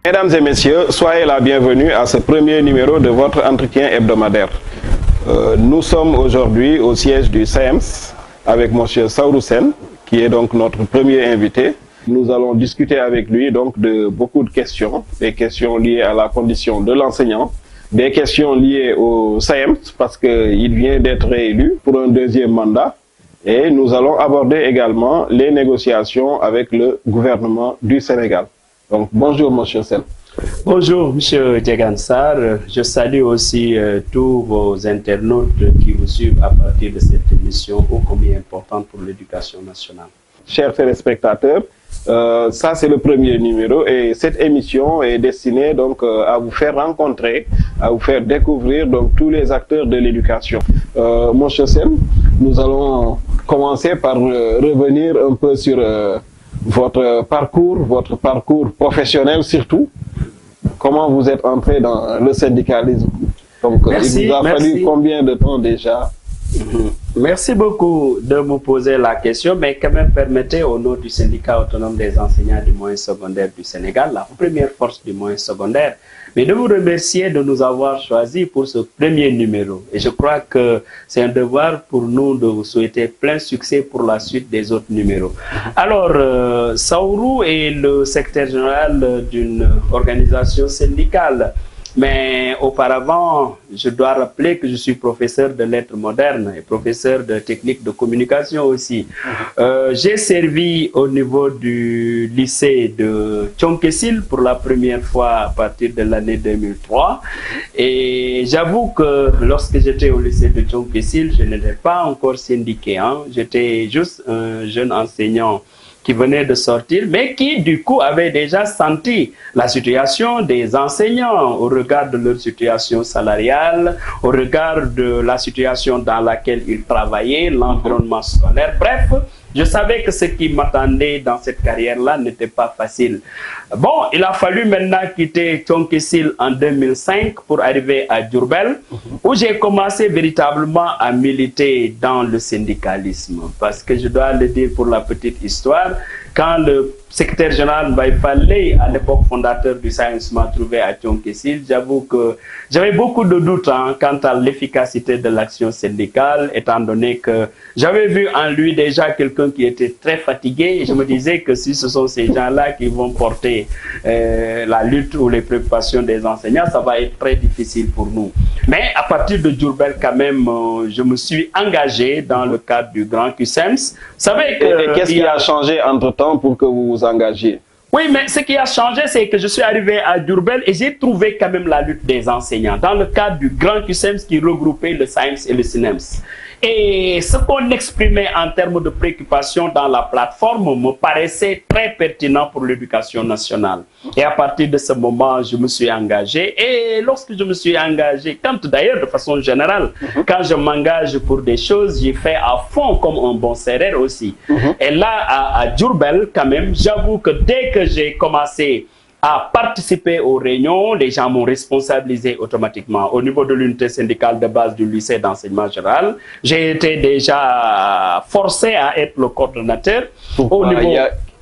Mesdames et messieurs, soyez la bienvenue à ce premier numéro de votre entretien hebdomadaire. Nous sommes aujourd'hui au siège du SAEMS avec M. Saourou Sène, qui est donc notre premier invité. Nous allons discuter avec lui donc de beaucoup de questions, des questions liées à la condition de l'enseignant, des questions liées au SAEMS parce qu'il vient d'être réélu pour un deuxième mandat. Et nous allons aborder également les négociations avec le gouvernement du Sénégal. Donc bonjour M. Sène. Bonjour M. Djegansar, je salue aussi tous vos internautes qui vous suivent à partir de cette émission ô combien importante pour l'éducation nationale. Chers téléspectateurs, ça c'est le premier numéro et cette émission est destinée donc à vous faire rencontrer, à vous faire découvrir donc tous les acteurs de l'éducation. M. Sène, nous allons commencer par revenir un peu sur votre parcours professionnel surtout. Comment vous êtes entré dans le syndicalisme? Donc, merci, il vous a fallu combien de temps déjà? Merci beaucoup de me poser la question, mais quand même permettez au nom du syndicat autonome des enseignants du moyen secondaire du Sénégal, la première force du moyen secondaire, mais de vous remercier de nous avoir choisis pour ce premier numéro. Et je crois que c'est un devoir pour nous de vous souhaiter plein succès pour la suite des autres numéros. Alors, Saourou est le secrétaire général d'une organisation syndicale. Mais auparavant, je dois rappeler que je suis professeur de lettres modernes et professeur de techniques de communication aussi. J'ai servi au niveau du lycée de Thionck-Essyl pour la première fois à partir de l'année 2003. Et j'avoue que lorsque j'étais au lycée de Thionck-Essyl, je n'étais pas encore syndiqué. J'étais juste un jeune enseignant qui venait de sortir, mais qui du coup avait déjà senti la situation des enseignants au regard de leur situation salariale, au regard de la situation dans laquelle ils travaillaient, l'environnement scolaire. Bref, je savais que ce qui m'attendait dans cette carrière-là n'était pas facile. Bon, il a fallu maintenant quitter Thionck-Essyl en 2005 pour arriver à Diourbel, où j'ai commencé véritablement à militer dans le syndicalisme. Parce que je dois le dire pour la petite histoire, quand le secrétaire général Mbaye Fallé, à l'époque fondateur du SAEMS, m'a trouvé à Thionck-Essyl, j'avoue que j'avais beaucoup de doutes quant à l'efficacité de l'action syndicale, étant donné que j'avais vu en lui déjà quelqu'un qui était très fatigué, et je me disais que si ce sont ces gens-là qui vont porter la lutte ou les préoccupations des enseignants, ça va être très difficile pour nous. Mais à partir de Diourbel, quand même, je me suis engagé dans le cadre du Grand QSEMS. Vous savez que qu'est-ce qui a changé entre-temps pour que vous vous engagiez? Oui, mais ce qui a changé, c'est que je suis arrivé à Diourbel et j'ai trouvé quand même la lutte des enseignants dans le cadre du Grand QSEMS qui regroupait le SAEMS et le SNEMS. Et ce qu'on exprimait en termes de préoccupation dans la plateforme me paraissait très pertinent pour l'éducation nationale. Et à partir de ce moment, je me suis engagé. Et lorsque je me suis engagé, quand d'ailleurs de façon générale, quand je m'engage pour des choses, j'y fais à fond comme un bon serrère aussi. Et là, à Diourbel, quand même, j'avoue que dès que j'ai commencé à participer aux réunions, les gens m'ont responsabilisé automatiquement. Au niveau de l'unité syndicale de base du lycée d'enseignement général, j'ai été déjà forcé à être le coordonnateur.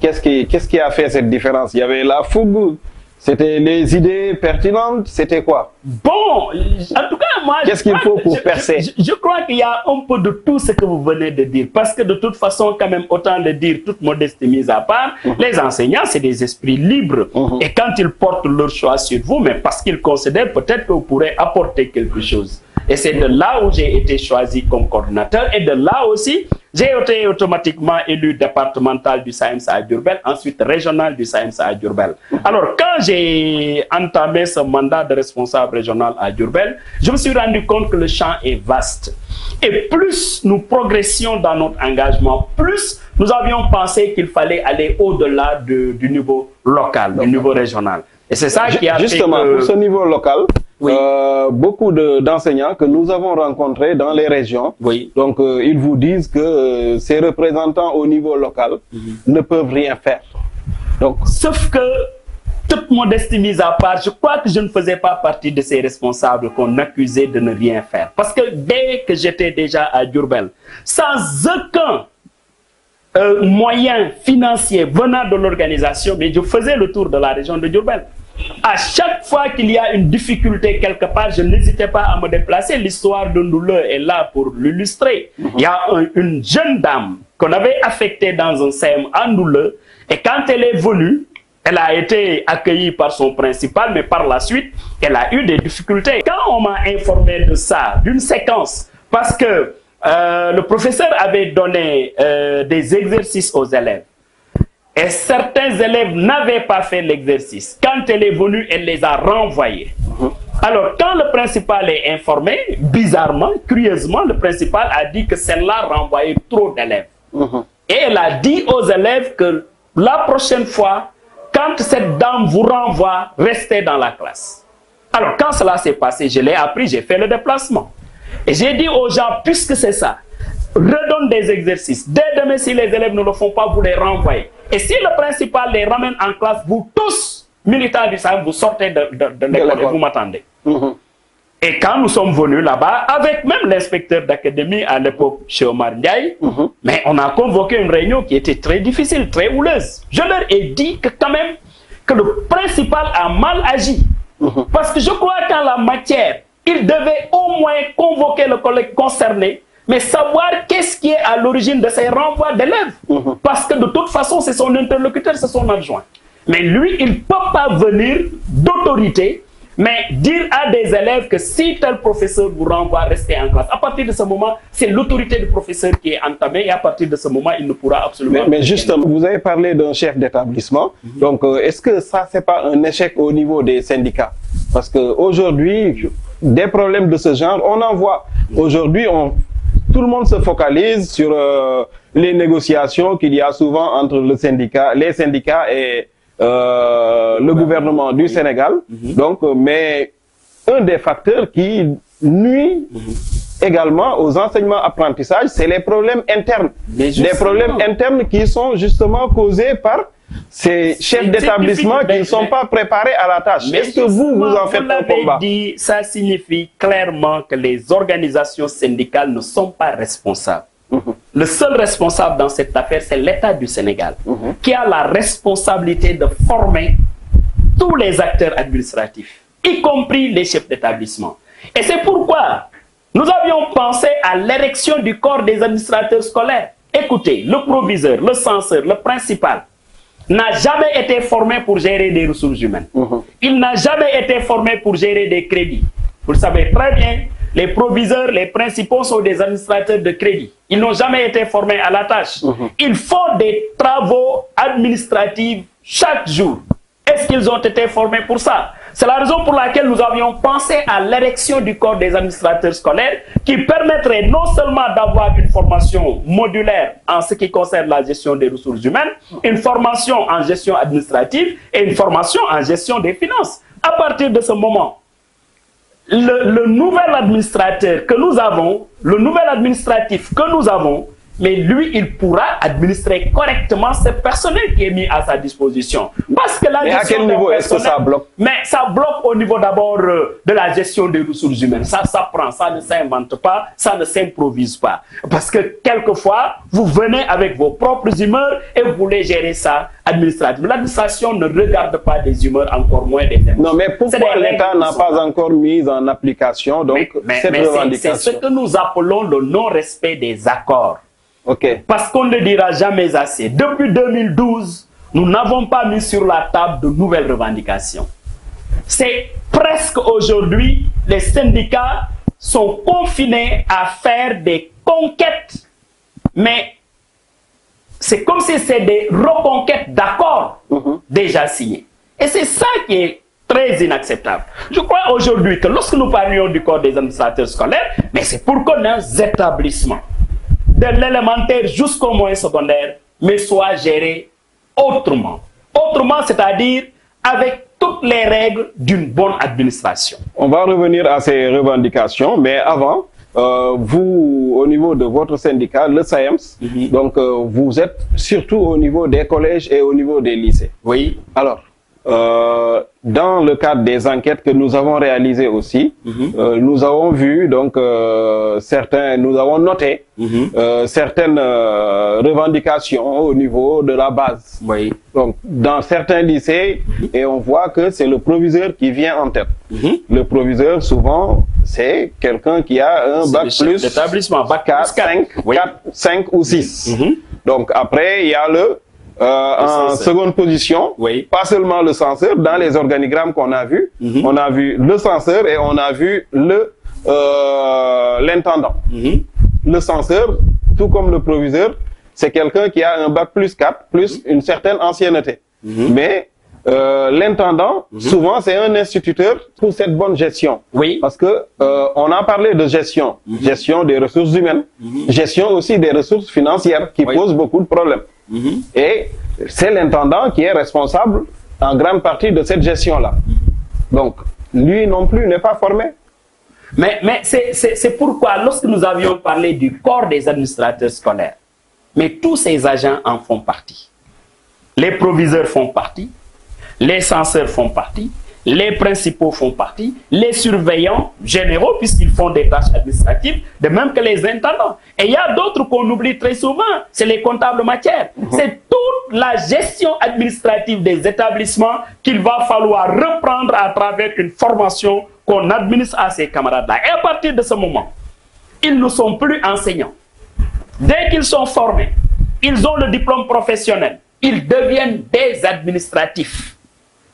Qu'est-ce qui a fait cette différence? Il y avait la fougue, c'était les idées pertinentes, c'était quoi? Bon, en tout cas, moi... Qu'est-ce qu'il faut pour percer? Je crois qu'il y a un peu de tout ce que vous venez de dire. Parce que de toute façon, quand même, autant le dire, toute modestie mise à part, les enseignants, c'est des esprits libres. Et quand ils portent leur choix sur vous, mais parce qu'ils considèrent peut-être que vous pourrez apporter quelque chose. Et c'est de là où j'ai été choisi comme coordinateur. Et de là aussi, j'ai été automatiquement élu départemental du SAEMS à Diourbel, ensuite régional du SAEMS à Diourbel. Alors, quand j'ai entamé ce mandat de responsable régional à Diourbel, je me suis rendu compte que le champ est vaste. Et plus nous progressions dans notre engagement, plus nous avions pensé qu'il fallait aller au-delà du niveau local, du niveau régional. Et c'est ça qui a justement, fait que... pour ce niveau local, oui. Beaucoup d'enseignants que nous avons rencontrés dans les régions, oui. donc ils vous disent que ces représentants au niveau local ne peuvent rien faire. Donc, sauf que, toute modestie mise à part, je crois que je ne faisais pas partie de ces responsables qu'on accusait de ne rien faire. Parce que dès que j'étais déjà à Diourbel, sans aucun moyen financier venant de l'organisation, mais je faisais le tour de la région de Diourbel. À chaque fois qu'il y a une difficulté quelque part, je n'hésitais pas à me déplacer. L'histoire de Ndouleu est là pour l'illustrer. Il y a une jeune dame qu'on avait affectée dans un CM à Ndouleu, et quand elle est venue, elle a été accueillie par son principal, mais par la suite, elle a eu des difficultés. Quand on m'a informé de ça, d'une séquence, parce que le professeur avait donné des exercices aux élèves, et certains élèves n'avaient pas fait l'exercice. Quand elle est venue, elle les a renvoyés. Alors, quand le principal est informé, bizarrement, curieusement, le principal a dit que celle-là renvoyait trop d'élèves. Et elle a dit aux élèves que la prochaine fois, quand cette dame vous renvoie, restez dans la classe. Alors, quand cela s'est passé, je l'ai appris, j'ai fait le déplacement. Et j'ai dit aux gens, puisque c'est ça, redonne des exercices. Dès demain, si les élèves ne le font pas, vous les renvoyez. Et si le principal les ramène en classe, vous tous, militants du SAM, vous sortez de l'école et vous m'attendez. Et quand nous sommes venus là-bas, avec même l'inspecteur d'académie à l'époque, chez Omar Ndiaye, mais on a convoqué une réunion qui était très difficile, très houleuse. Je leur ai dit que quand même, que le principal a mal agi. Parce que je crois qu'en la matière, il devait au moins convoquer le collègue concerné, mais savoir qu'est-ce qui est à l'origine de ces renvois d'élèves. Parce que de toute façon, c'est son interlocuteur, c'est son adjoint. Mais lui, il ne peut pas venir d'autorité, mais dire à des élèves que si tel professeur vous renvoie, restez en classe. À partir de ce moment, c'est l'autorité du professeur qui est entamée, et à partir de ce moment, il ne pourra absolument pas. Mais justement, vous avez parlé d'un chef d'établissement. Donc, est-ce que ça, c'est pas un échec au niveau des syndicats? Parce qu'aujourd'hui, des problèmes de ce genre, on en voit. Aujourd'hui, tout le monde se focalise sur les négociations qu'il y a souvent entre les syndicats et le gouvernement du Sénégal. Donc, mais un des facteurs qui nuit également aux enseignements-apprentissages, c'est les problèmes internes. Des problèmes internes qui sont justement causés par ces chefs d'établissement qui ne sont pas préparés à la tâche. Est-ce que vous en faites un combat? Dit, ça signifie clairement que les organisations syndicales ne sont pas responsables. Le seul responsable dans cette affaire, c'est l'État du Sénégal, qui a la responsabilité de former tous les acteurs administratifs, y compris les chefs d'établissement. Et c'est pourquoi nous avions pensé à l'érection du corps des administrateurs scolaires. Écoutez, le proviseur, le censeur, le principal n'a jamais été formé pour gérer des ressources humaines. Il n'a jamais été formé pour gérer des crédits. Vous le savez très bien, les proviseurs, les principaux sont des administrateurs de crédit. Ils n'ont jamais été formés à la tâche. Ils font des travaux administratifs chaque jour. Est-ce qu'ils ont été formés pour ça? C'est la raison pour laquelle nous avions pensé à l'érection du corps des administrateurs scolaires qui permettrait non seulement d'avoir une formation modulaire en ce qui concerne la gestion des ressources humaines, une formation en gestion administrative et une formation en gestion des finances. À partir de ce moment, le nouvel administrateur que nous avons, le nouvel administratif que nous avons, mais lui, il pourra administrer correctement ce personnel qui est mis à sa disposition. Parce que la mais à quel niveau est-ce que ça bloque? Mais ça bloque au niveau d'abord de la gestion des ressources humaines. Ça s'apprend, ça ne s'invente pas, ça ne s'improvise pas. Parce que quelquefois, vous venez avec vos propres humeurs et vous voulez gérer ça administrativement. L'administration ne regarde pas des humeurs, encore moins des émotions. Non, mais pourquoi l'État n'a pas encore mis en application donc, cette revendication? C'est ce que nous appelons le non-respect des accords. Parce qu'on ne dira jamais assez. Depuis 2012, nous n'avons pas mis sur la table de nouvelles revendications. C'est presque aujourd'hui, les syndicats sont confinés à faire des conquêtes, mais c'est comme si c'est des reconquêtes d'accords déjà signés. Et c'est ça qui est très inacceptable. Je crois aujourd'hui que lorsque nous parlions du corps des administrateurs scolaires, mais c'est pour que nos établissements, de l'élémentaire jusqu'au moyen secondaire, mais soit géré autrement. Autrement, c'est-à-dire avec toutes les règles d'une bonne administration. On va revenir à ces revendications, mais avant, vous, au niveau de votre syndicat, le SAEMS, donc vous êtes surtout au niveau des collèges et au niveau des lycées. Oui. Alors, dans le cadre des enquêtes que nous avons réalisées aussi, nous avons vu donc nous avons noté certaines revendications au niveau de la base. Oui. Donc dans certains lycées, et on voit que c'est le proviseur qui vient en tête. Le proviseur, souvent, c'est quelqu'un qui a un bac plus d'établissement, bac 4, 5, oui. 4, 5 ou 6. Donc après, il y a le en seconde position, oui. Pas seulement le censeur, dans les organigrammes qu'on a vus, on a vu le censeur et on a vu l'intendant. Le censeur, tout comme le proviseur, c'est quelqu'un qui a un bac plus 4, plus une certaine ancienneté. Mais l'intendant, souvent, c'est un instituteur pour cette bonne gestion. Oui. Parce que on a parlé de gestion, gestion des ressources humaines, gestion aussi des ressources financières qui posent beaucoup de problèmes. Et c'est l'intendant qui est responsable en grande partie de cette gestion-là. Donc, lui non plus n'est pas formé. Mais c'est pourquoi, lorsque nous avions parlé du corps des administrateurs scolaires, mais tous ces agents en font partie. Les proviseurs font partie, les censeurs font partie, les principaux font partie, les surveillants généraux, puisqu'ils font des tâches administratives, de même que les intendants. Et il y a d'autres qu'on oublie très souvent, c'est les comptables matières. C'est toute la gestion administrative des établissements qu'il va falloir reprendre à travers une formation qu'on administre à ces camarades-là. Et à partir de ce moment, ils ne sont plus enseignants. Dès qu'ils sont formés, ils ont le diplôme professionnel, ils deviennent des administratifs.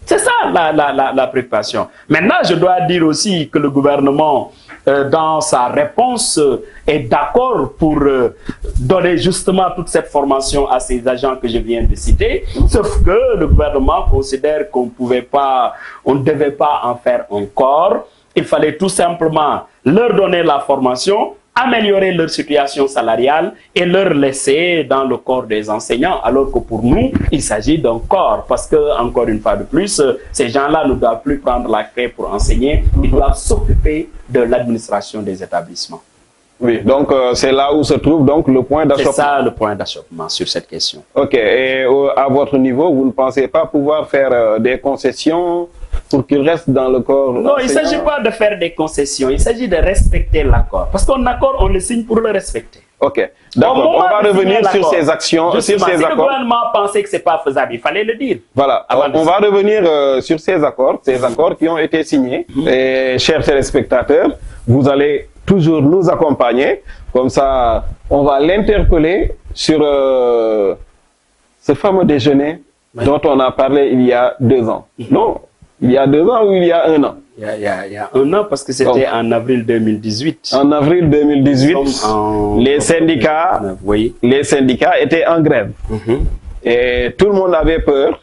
C'est ça la préoccupation. Maintenant, je dois dire aussi que le gouvernement, dans sa réponse, est d'accord pour donner justement toute cette formation à ces agents que je viens de citer, sauf que le gouvernement considère qu'on ne devait pas en faire un corps. Il fallait tout simplement leur donner la formation, améliorer leur situation salariale et leur laisser dans le corps des enseignants, alors que pour nous, il s'agit d'un corps, parce que, encore une fois de plus, ces gens-là ne doivent plus prendre la clé pour enseigner, ils doivent s'occuper de l'administration des établissements. Oui, donc c'est là où se trouve donc le point d'achoppement. C'est ça le point d'achoppement sur cette question. Ok, et à votre niveau, vous ne pensez pas pouvoir faire des concessions pour qu'il reste dans le corps? Non, il ne s'agit pas de faire des concessions, il s'agit de respecter l'accord. Parce qu'un accord, on le signe pour le respecter. Ok, d'accord, on va revenir sur ces actions, sur ces accords. Si le gouvernement pensait que ce n'est pas faisable, il fallait le dire. Voilà, on va revenir sur ces accords qui ont été signés. Et chers téléspectateurs, vous allez toujours nous accompagner, comme ça on va l'interpeller sur ce fameux déjeuner dont on a parlé il y a 2 ans. Non, il y a 2 ans ou il y a 1 an? Il y a 1 an, parce que c'était en avril 2018. En avril 2018, les syndicats étaient en grève. Et tout le monde avait peur.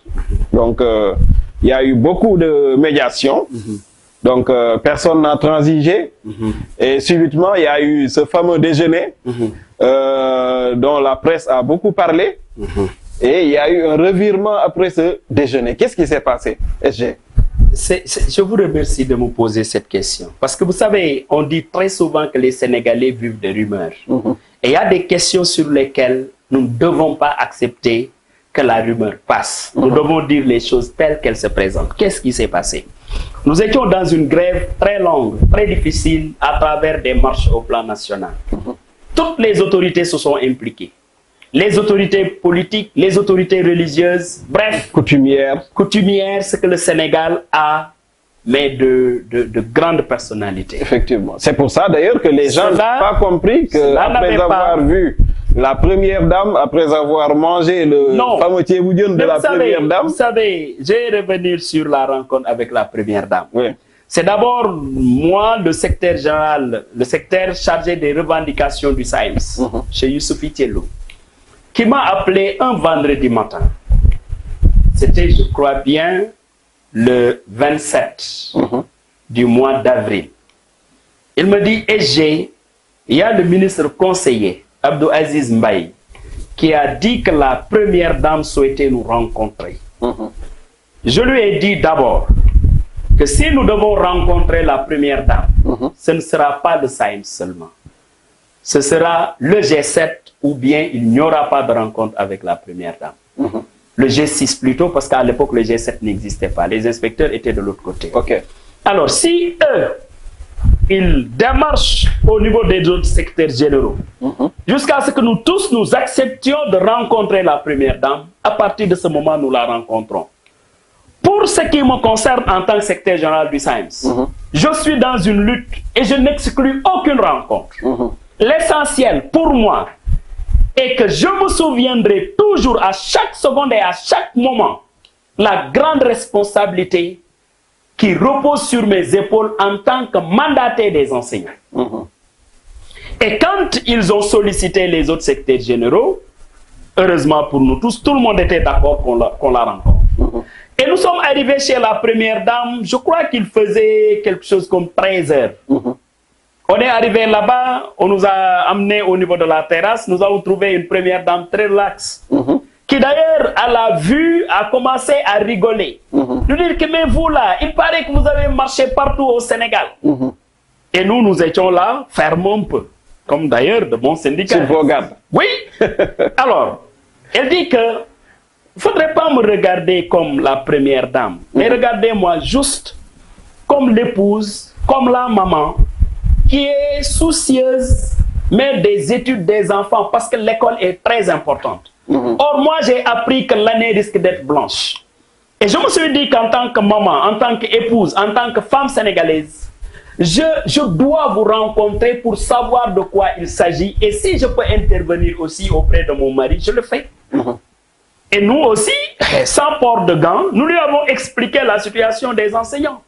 Donc, il y a eu beaucoup de médiation. Donc, personne n'a transigé. Et subitement, il y a eu ce fameux déjeuner dont la presse a beaucoup parlé. Et il y a eu un revirement après ce déjeuner. Qu'est-ce qui s'est passé, SG? Je vous remercie de me poser cette question. Parce que vous savez, on dit très souvent que les Sénégalais vivent de rumeurs. Et il y a des questions sur lesquelles nous ne devons pas accepter que la rumeur passe. Nous devons dire les choses telles qu'elles se présentent. Qu'est-ce qui s'est passé? Nous étions dans une grève très longue, très difficile, à travers des marches au plan national. Toutes les autorités se sont impliquées. Les autorités politiques, les autorités religieuses, bref, coutumières, ce que le Sénégal a, mais de grandes personnalités. Effectivement. C'est pour ça d'ailleurs que les gens n'ont pas compris qu'après avoir vu la première dame, après avoir mangé le fameux thiéboudion de la première dame... Vous savez, je vais revenir sur la rencontre avec la première dame. Oui. C'est d'abord moi, le secrétaire général, le secrétaire chargé des revendications du SAEMS, chez Youssouphi Thiello, qui m'a appelé un vendredi matin. C'était, je crois bien, le 27 du mois d'avril. Il me dit, SG, il y a le ministre conseiller, Abdou Aziz Mbaye, qui a dit que la première dame souhaitait nous rencontrer. Je lui ai dit d'abord que si nous devons rencontrer la première dame, ce ne sera pas le SAEMS seulement. Ce sera le G7 ou bien il n'y aura pas de rencontre avec la première dame. le G6 plutôt, parce qu'à l'époque, le G7 n'existait pas. Les inspecteurs étaient de l'autre côté. Ok. Alors, si eux, ils démarchent au niveau des autres secteurs généraux, jusqu'à ce que nous tous, nous acceptions de rencontrer la première dame, à partir de ce moment, nous la rencontrons. Pour ce qui me concerne en tant que secrétaire général du SAEMS, je suis dans une lutte et je n'exclus aucune rencontre. L'essentiel pour moi est que je me souviendrai toujours à chaque seconde et à chaque moment la grande responsabilité qui repose sur mes épaules en tant que mandataire des enseignants. Et quand ils ont sollicité les autres secrétaires généraux, heureusement pour nous tous, tout le monde était d'accord qu'on la rencontre. Et nous sommes arrivés chez la première dame, je crois qu'il faisait quelque chose comme 13 heures. On est arrivé là-bas, on nous a amenés au niveau de la terrasse, nous avons trouvé une première dame très relaxe, qui d'ailleurs, à la vue, a commencé à rigoler. Nous dire que, mais vous là, il paraît que vous avez marché partout au Sénégal. Et nous, nous étions là, fermons un peu, comme d'ailleurs de bons syndicats. Sur vos gardes. Oui. Alors, elle dit que, il ne faudrait pas me regarder comme la première dame, mais regardez-moi juste comme l'épouse, comme la maman, qui est soucieuse, mais des études des enfants, parce que l'école est très importante. Or, moi, j'ai appris que l'année risque d'être blanche. Et je me suis dit qu'en tant que maman, en tant qu'épouse, en tant que femme sénégalaise, je dois vous rencontrer pour savoir de quoi il s'agit. Et si je peux intervenir aussi auprès de mon mari, je le fais. Et nous aussi, sans port de gants, nous lui avons expliqué la situation des enseignants.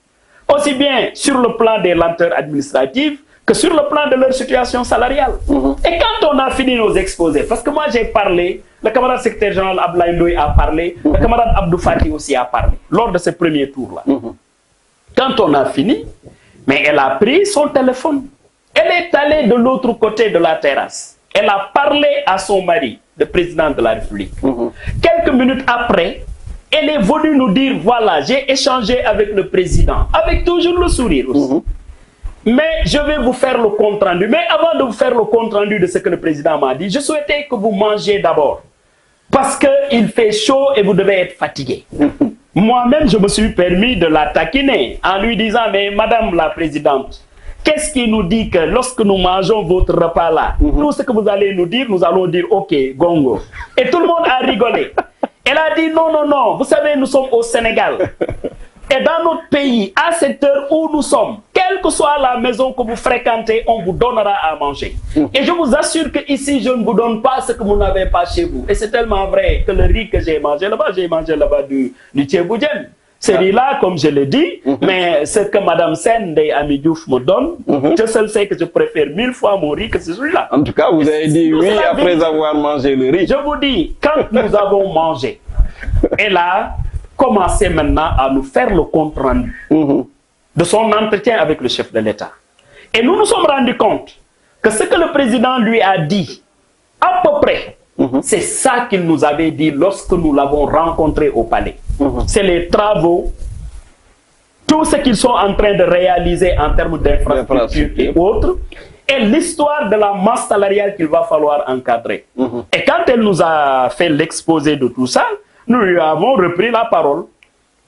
Aussi bien sur le plan des lenteurs administratives que sur le plan de leur situation salariale. Et quand on a fini nos exposés, parce que moi j'ai parlé, le camarade secrétaire général Abdoulaye Ndoye a parlé, le camarade Abdou Fati aussi a parlé, lors de ce premier tour-là. Quand on a fini, mais elle a pris son téléphone. Elle est allée de l'autre côté de la terrasse. Elle a parlé à son mari, le président de la République. Quelques minutes après, elle est venue nous dire, voilà, j'ai échangé avec le président, avec toujours le sourire aussi. Mais je vais vous faire le compte-rendu. Mais avant de vous faire le compte-rendu de ce que le président m'a dit, je souhaitais que vous mangiez d'abord. Parce qu'il fait chaud et vous devez être fatigué. Moi-même, je me suis permis de la taquiner en lui disant, mais madame la présidente, qu'est-ce qui nous dit que lorsque nous mangeons votre repas là, tout ce que vous allez nous dire, nous allons dire, ok, gongo. Et tout le monde a rigolé. Elle a dit, non, non, non, vous savez, nous sommes au Sénégal. Et dans notre pays, à cette heure où nous sommes, quelle que soit la maison que vous fréquentez, on vous donnera à manger. Et je vous assure qu'ici, je ne vous donne pas ce que vous n'avez pas chez vous. Et c'est tellement vrai que le riz que j'ai mangé là-bas du tchéboudienne. Ce riz-là, comme je l'ai dit, mais ce que Mme Sen de Amidjouf me donne, je seul sais que je préfère 1000 fois mon riz que celui-là. En tout cas, vous avez dit oui après avoir mangé le riz. Je vous dis, quand nous avons mangé, elle a commencé maintenant à nous faire le compte rendu de son entretien avec le chef de l'État. Et nous nous sommes rendus compte que ce que le président lui a dit, à peu près, c'est ça qu'il nous avait dit lorsque nous l'avons rencontré au palais. C'est les travaux, tout ce qu'ils sont en train de réaliser en termes d'infrastructures et autres, et l'histoire de la masse salariale qu'il va falloir encadrer. Et quand elle nous a fait l'exposé de tout ça, nous lui avons repris la parole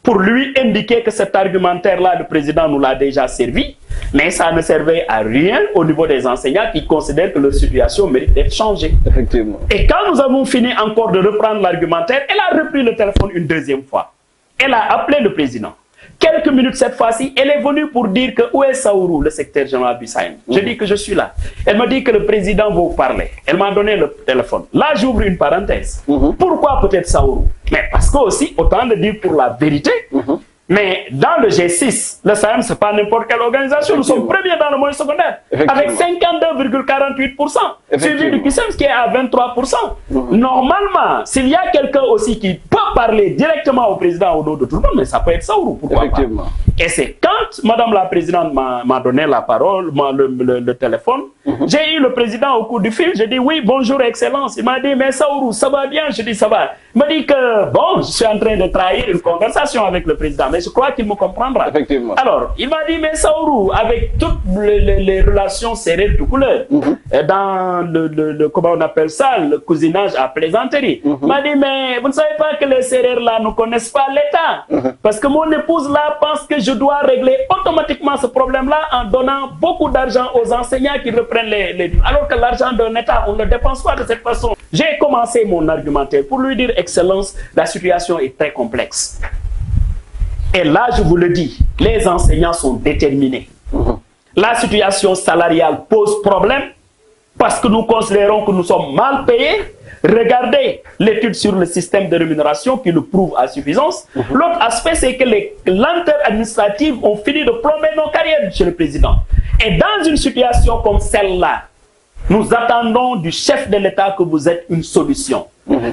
pour lui indiquer que cet argumentaire-là, le président nous l'a déjà servi, mais ça ne servait à rien au niveau des enseignants qui considèrent que leur situation mérite d'être changée. Effectivement. Et quand nous avons fini encore de reprendre l'argumentaire, elle a repris le téléphone une deuxième fois. Elle a appelé le président. Quelques minutes cette fois-ci, elle est venue pour dire que où est Saourou, le secrétaire général du SAEMS. Je dis que je suis là. Elle me dit que le président va vous parler. Elle m'a donné le téléphone. Là, j'ouvre une parenthèse. Pourquoi peut-être Saourou? Mais parce que aussi, autant de dire pour la vérité, mais dans le G6, le SAEMS, ce n'est pas n'importe quelle organisation. Nous sommes premiers dans le moyen secondaire, avec 52,48%. Suivi du QSEMS qui est à 23%. Normalement, s'il y a quelqu'un aussi qui peut parler directement au président au nom de tout le monde, mais ça peut être Saourou, pourquoi pas. Et c'est quand Madame la Présidente m'a donné la parole, le téléphone, j'ai eu le président au coup du fil, j'ai dit oui, bonjour Excellence. Il m'a dit, mais Saourou, ça va bien? Je dis ça va. Il me dit que, bon, je suis en train de trahir une conversation avec le président, mais je crois qu'il me comprendra. Effectivement. Alors, il m'a dit, mais Saourou, avec toutes les relations serrées de couleur, dans comment on appelle ça, le cousinage à plaisanterie, il m'a dit, mais vous ne savez pas que les serrères là ne connaissent pas l'État. Parce que mon épouse là pense que je dois régler automatiquement ce problème-là en donnant beaucoup d'argent aux enseignants qui reprennent les... Alors que l'argent d'un État, on ne le dépense pas de cette façon. J'ai commencé mon argumentaire pour lui dire, Excellence, la situation est très complexe. Et là, je vous le dis, les enseignants sont déterminés. La situation salariale pose problème parce que nous considérons que nous sommes mal payés. Regardez l'étude sur le système de rémunération qui le prouve à suffisance. L'autre aspect, c'est que les lenteurs administratives ont fini de plomber nos carrières, Monsieur le Président. Et dans une situation comme celle-là, nous attendons du chef de l'État que vous êtes une solution.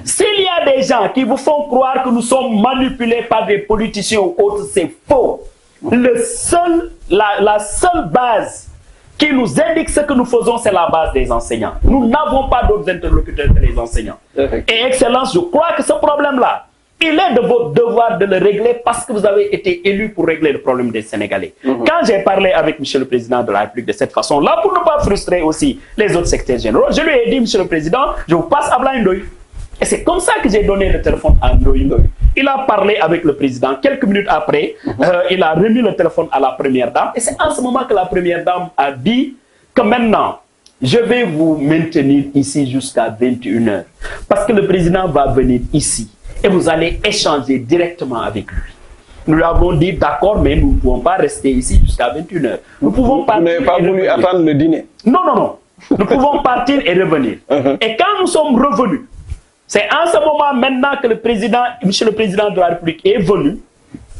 S'il y a des gens qui vous font croire que nous sommes manipulés par des politiciens ou autres, c'est faux. La seule base qui nous indique ce que nous faisons, c'est la base des enseignants. Nous n'avons pas d'autres interlocuteurs que les enseignants. Et Excellence, je crois que ce problème-là, il est de votre devoir de le régler parce que vous avez été élu pour régler le problème des Sénégalais. Quand j'ai parlé avec Monsieur le Président de la République de cette façon-là, pour ne pas frustrer aussi les autres secrétaires généraux, je lui ai dit, Monsieur le Président, je vous passe à Ablaye Ndoye. Et c'est comme ça que j'ai donné le téléphone à Ndoye. Il a parlé avec le président. Quelques minutes après, il a remis le téléphone à la première dame. Et c'est en ce moment que la première dame a dit que maintenant, je vais vous maintenir ici jusqu'à 21 h. Parce que le président va venir ici. Et vous allez échanger directement avec lui. Nous lui avons dit, d'accord, mais nous ne pouvons pas rester ici jusqu'à 21 h. Nous pouvons partir. Vous n'avez pas voulu attendre le dîner? Non, non, non. Nous pouvons partir et revenir. Et quand nous sommes revenus, c'est en ce moment maintenant que le président, Monsieur le Président de la République est venu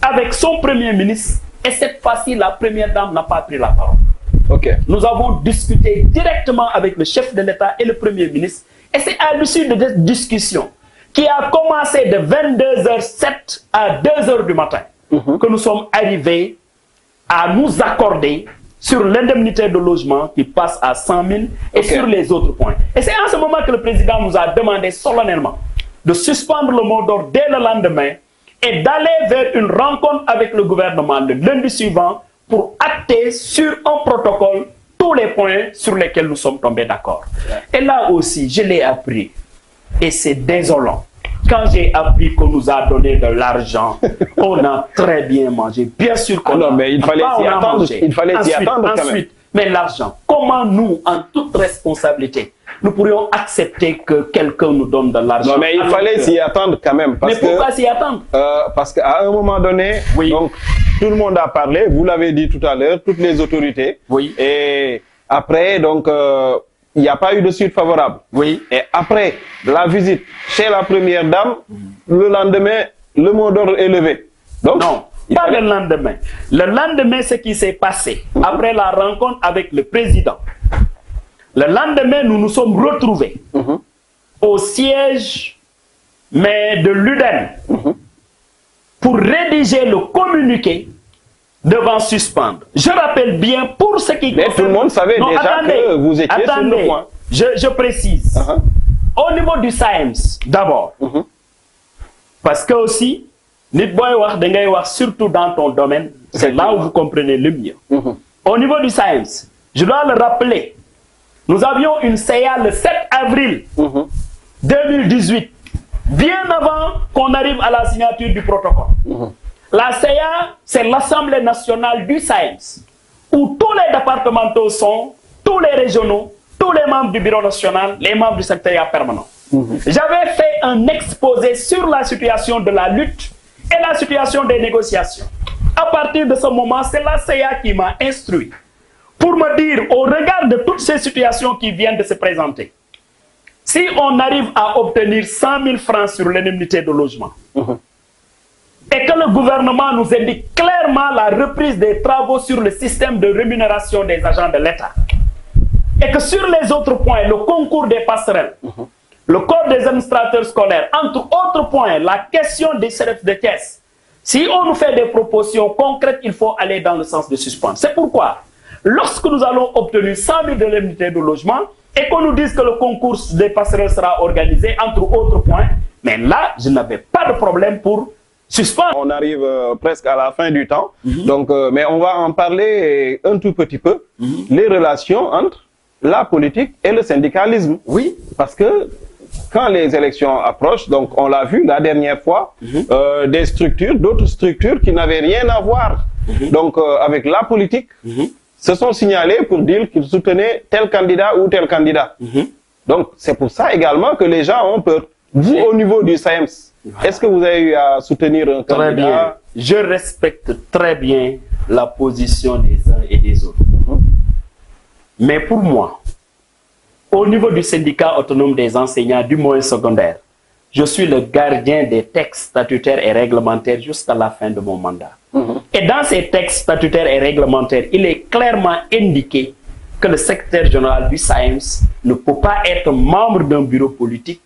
avec son Premier ministre. Et cette fois-ci, la Première Dame n'a pas pris la parole. Nous avons discuté directement avec le chef de l'État et le Premier ministre. Et c'est à l'issue de cette discussion qui a commencé de 22h07 à 2h du matin que nous sommes arrivés à nous accorder sur l'indemnité de logement qui passe à 100 000 et sur les autres points. Et c'est en ce moment que le président nous a demandé solennellement de suspendre le mot d'ordre dès le lendemain et d'aller vers une rencontre avec le gouvernement le lundi suivant pour acter sur un protocole tous les points sur lesquels nous sommes tombés d'accord. Et là aussi, je l'ai appris. Et c'est désolant. Quand j'ai appris qu'on nous a donné de l'argent, on a très bien mangé. Bien sûr qu'on a. Mais il fallait s'y attendre. Il fallait s'y attendre quand même. Mais l'argent, comment nous, en toute responsabilité, nous pourrions accepter que quelqu'un nous donne de l'argent? Non, mais il fallait s'y attendre quand même. Mais pourquoi s'y attendre? Parce qu'à un moment donné, donc, tout le monde a parlé, vous l'avez dit tout à l'heure, toutes les autorités. Et après, donc, il n'y a pas eu de suite favorable. Et après la visite chez la Première Dame, le lendemain, le mot d'ordre est levé. Donc, non, pas le lendemain. Le lendemain, ce qui s'est passé, après la rencontre avec le président, le lendemain, nous nous sommes retrouvés au siège de l'UDEN pour rédiger le communiqué devant suspendre. Je rappelle bien pour ce qui concerne... Mais tout le monde savait déjà que vous étiez sur le point. Je précise. Au niveau du SAEMS, d'abord, parce que aussi, surtout dans ton domaine, c'est là où vous comprenez le mieux. Au niveau du SAEMS, je dois le rappeler, nous avions une CA le 7 avril 2018, bien avant qu'on arrive à la signature du protocole. La CA, c'est l'Assemblée nationale du SAEMS, où tous les départementaux sont, tous les régionaux, tous les membres du bureau national, les membres du secrétariat permanent. J'avais fait un exposé sur la situation de la lutte et la situation des négociations. À partir de ce moment, c'est la CA qui m'a instruit pour me dire, au regard de toutes ces situations qui viennent de se présenter, si on arrive à obtenir 100 000 francs sur l'indemnité de logement, et que le gouvernement nous indique clairement la reprise des travaux sur le système de rémunération des agents de l'État, et que sur les autres points, le concours des passerelles, le corps des administrateurs scolaires, entre autres points, la question des chefs de caisse, si on nous fait des propositions concrètes, il faut aller dans le sens de suspendre. C'est pourquoi, lorsque nous allons obtenir 100 000 de l'indemnité de logement, et qu'on nous dise que le concours des passerelles sera organisé, entre autres points, mais là, je n'avais pas de problème pour suspendre. On arrive presque à la fin du temps, donc, mais on va en parler un tout petit peu, les relations entre la politique et le syndicalisme. Oui. Parce que quand les élections approchent, donc on l'a vu la dernière fois, des structures, d'autres structures qui n'avaient rien à voir donc, avec la politique, se sont signalées pour dire qu'ils soutenaient tel candidat ou tel candidat. Donc c'est pour ça également que les gens ont peur. Vous, au niveau du SAEMS, est-ce que vous avez eu à soutenir un candidat? Très bien. Je respecte très bien la position des uns et des autres. Mais pour moi, au niveau du syndicat autonome des enseignants du moyen secondaire, je suis le gardien des textes statutaires et réglementaires jusqu'à la fin de mon mandat. Et dans ces textes statutaires et réglementaires, il est clairement indiqué que le secrétaire général du SAEMS ne peut pas être membre d'un bureau politique,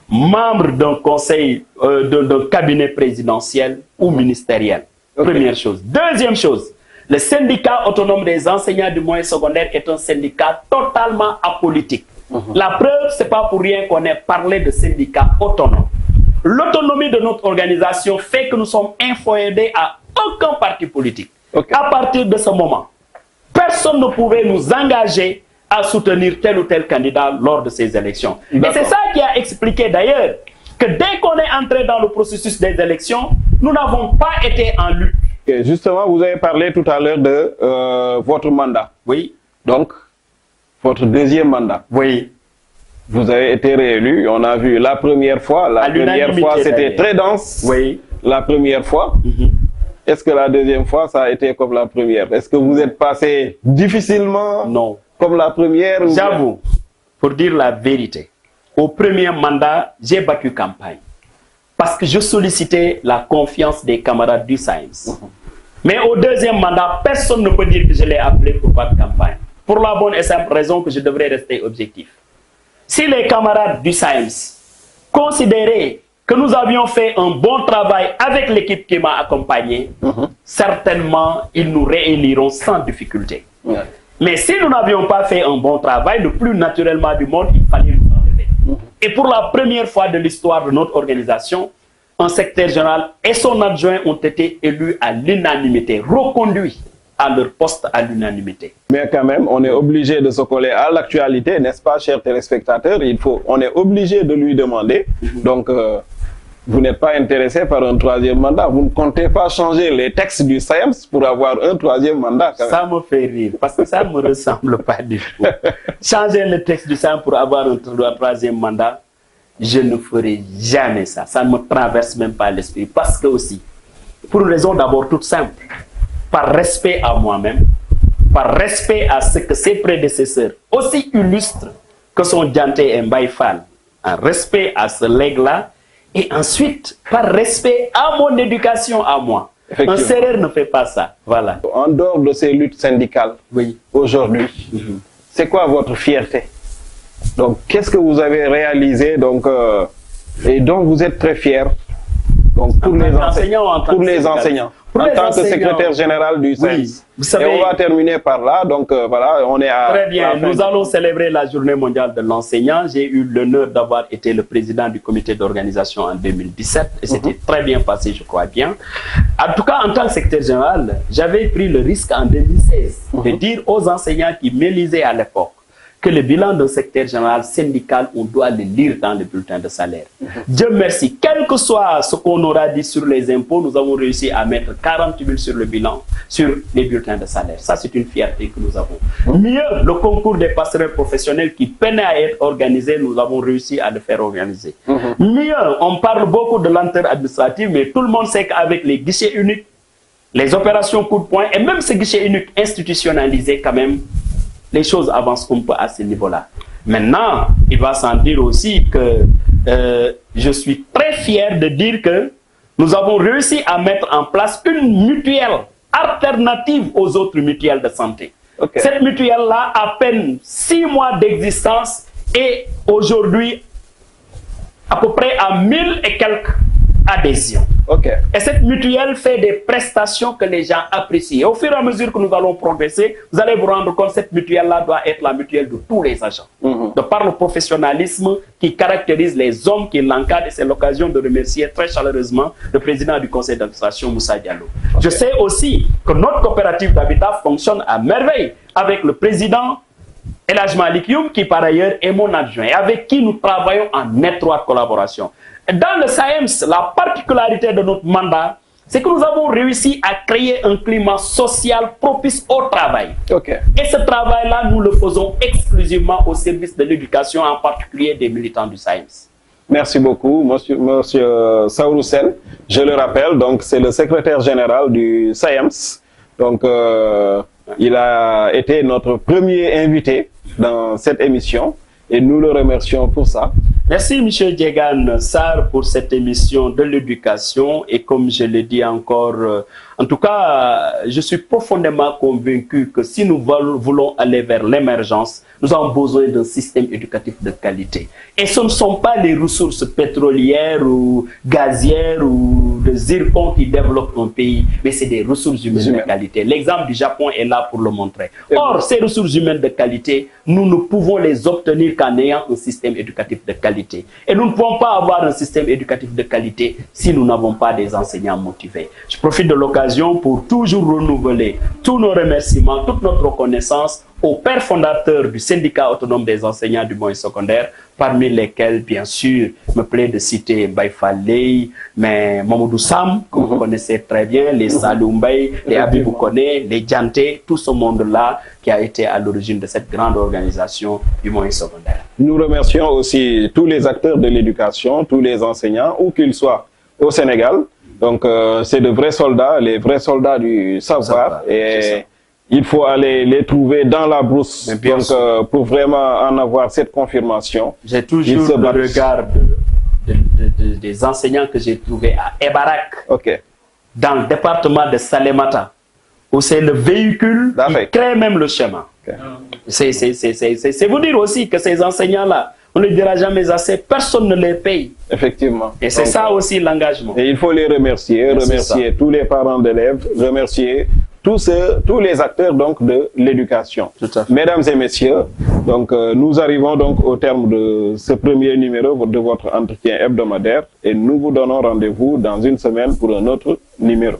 membre d'un conseil, d'un cabinet présidentiel ou ministériel. Première chose. Deuxième chose, le syndicat autonome des enseignants du moyen secondaire est un syndicat totalement apolitique. La preuve, c'est pas pour rien qu'on ait parlé de syndicat autonome. L'autonomie de notre organisation fait que nous sommes inféodés à aucun parti politique. À partir de ce moment, personne ne pouvait nous engager à soutenir tel ou tel candidat lors de ces élections. Et c'est ça qui a expliqué d'ailleurs que dès qu'on est entré dans le processus des élections, nous n'avons pas été en lutte. Et justement, vous avez parlé tout à l'heure de votre mandat. Oui. Donc, votre deuxième mandat. Oui. Vous avez été réélu. On a vu la première fois. La première fois, c'était très dense. Oui. La première fois. Est-ce que la deuxième fois, ça a été comme la première? Est-ce que vous êtes passé difficilement? Non. Comme la première? J'avoue, pour dire la vérité, au premier mandat, j'ai battu campagne. Parce que je sollicitais la confiance des camarades du SAEMS. Mais au deuxième mandat, personne ne peut dire que je l'ai appelé pour battre campagne. Pour la bonne et simple raison que je devrais rester objectif. Si les camarades du SAEMS considéraient que nous avions fait un bon travail avec l'équipe qui m'a accompagné, certainement ils nous rééliront sans difficulté. Mais si nous n'avions pas fait un bon travail, le plus naturellement du monde, il fallait nous enlever. Et pour la première fois de l'histoire de notre organisation, un secrétaire général et son adjoint ont été élus à l'unanimité, reconduits à leur poste à l'unanimité. Mais quand même, on est obligé de se coller à l'actualité, n'est-ce pas, chers téléspectateurs? On est obligé de lui demander. Donc, vous n'êtes pas intéressé par un troisième mandat. Vous ne comptez pas changer les textes du SAEMS pour avoir un troisième mandat. Quand même. Ça me fait rire, parce que ça ne me ressemble pas du tout. Changer le texte du SAEMS pour avoir un troisième mandat, je ne ferai jamais ça. Ça ne me traverse même pas l'esprit. Parce que aussi, pour une raison d'abord toute simple, par respect à moi-même, par respect à ce que ses prédécesseurs, aussi illustres que son Dianté et Mbaye Fall, un respect à ce legs-là, et ensuite, par respect à mon éducation à moi. Un Sérère ne fait pas ça. Voilà. En dehors de ces luttes syndicales, aujourd'hui, c'est quoi votre fierté? Donc, qu'est-ce que vous avez réalisé donc, et dont vous êtes très fier donc, pour les enseignants, en tant que secrétaire général du SAEMS. Et on va terminer par là. Donc, voilà, on est à... Très bien. Nous allons célébrer la journée mondiale de l'enseignant. J'ai eu l'honneur d'avoir été le président du comité d'organisation en 2017. Et c'était très bien passé, je crois bien. En tout cas, en tant que secrétaire général, j'avais pris le risque en 2016 de dire aux enseignants qui m'élisaient à l'époque que le bilan d'un secrétaire général syndical, on doit le lire dans le bulletin de salaire. Dieu merci, quel que soit ce qu'on aura dit sur les impôts, nous avons réussi à mettre 40 000 sur le bilan, sur les bulletins de salaire. Ça, c'est une fierté que nous avons. Mieux, le concours des passerelles professionnels qui peinait à être organisé, nous avons réussi à le faire organiser. Mieux, on parle beaucoup de lenteur administrative, mais tout le monde sait qu'avec les guichets uniques, les opérations coup de poing, et même ce guichet unique institutionnalisé quand même, les choses avancent un peu à ce niveau-là. Maintenant, il va sans dire aussi que je suis très fier de dire que nous avons réussi à mettre en place une mutuelle alternative aux autres mutuelles de santé. Cette mutuelle-là a à peine 6 mois d'existence et aujourd'hui à peu près à 1000 et quelques adhésion. Ok. Et cette mutuelle fait des prestations que les gens apprécient. Et au fur et à mesure que nous allons progresser, vous allez vous rendre compte que cette mutuelle-là doit être la mutuelle de tous les agents. De par le professionnalisme qui caractérise les hommes qui l'encadrent. Et c'est l'occasion de remercier très chaleureusement le président du conseil d'administration, Moussa Diallo. Je sais aussi que notre coopérative d'habitat fonctionne à merveille avec le président Elhaj Malik Youm, qui par ailleurs est mon adjoint, et avec qui nous travaillons en étroite collaboration. Dans le SAEMS, la particularité de notre mandat, c'est que nous avons réussi à créer un climat social propice au travail. Et ce travail-là, nous le faisons exclusivement au service de l'éducation, en particulier des militants du SAEMS. Merci beaucoup, monsieur Saourou Sène. Je le rappelle, donc c'est le secrétaire général du SAEMS. Donc, il a été notre premier invité dans cette émission et nous le remercions pour ça. Merci, M. Diegan Sarr, pour cette émission de l'éducation. Et comme je l'ai dit encore, en tout cas, je suis profondément convaincu que si nous voulons aller vers l'émergence, nous avons besoin d'un système éducatif de qualité. Et ce ne sont pas les ressources pétrolières ou gazières ou de zircon qui développent un pays, mais c'est des ressources humaines de qualité. L'exemple du Japon est là pour le montrer. Or, ces ressources humaines de qualité, nous ne pouvons les obtenir qu'en ayant un système éducatif de qualité. Et nous ne pouvons pas avoir un système éducatif de qualité si nous n'avons pas des enseignants motivés. Je profite de l'occasion pour toujours renouveler tous nos remerciements, toute notre reconnaissance aux pères fondateurs du syndicat autonome des enseignants du moyen secondaire, parmi lesquels, bien sûr, me plaît de citer Mbaye Falley, mais Mamadou Sam, que vous connaissez très bien, les Salou Mbaye, les Abibou Kone, les Djanté, tout ce monde-là qui a été à l'origine de cette grande organisation du moyen secondaire. Nous remercions aussi tous les acteurs de l'éducation, tous les enseignants, où qu'ils soient au Sénégal. Donc, c'est de vrais soldats, les vrais soldats du savoir. Et il faut aller les trouver dans la brousse donc, pour vraiment en avoir cette confirmation. J'ai toujours le regard des enseignants que j'ai trouvés à Ebarak, dans le département de Salémata, où c'est le véhicule qui crée même le chemin. C'est vous dire aussi que ces enseignants-là, on ne le dira jamais assez, personne ne les paye. Effectivement. Et c'est ça aussi l'engagement. Et il faut les remercier, remercier tous les parents d'élèves, remercier tous les acteurs donc de l'éducation. Mesdames et messieurs, donc nous arrivons donc au terme de ce premier numéro de votre entretien hebdomadaire et nous vous donnons rendez-vous dans une semaine pour un autre numéro.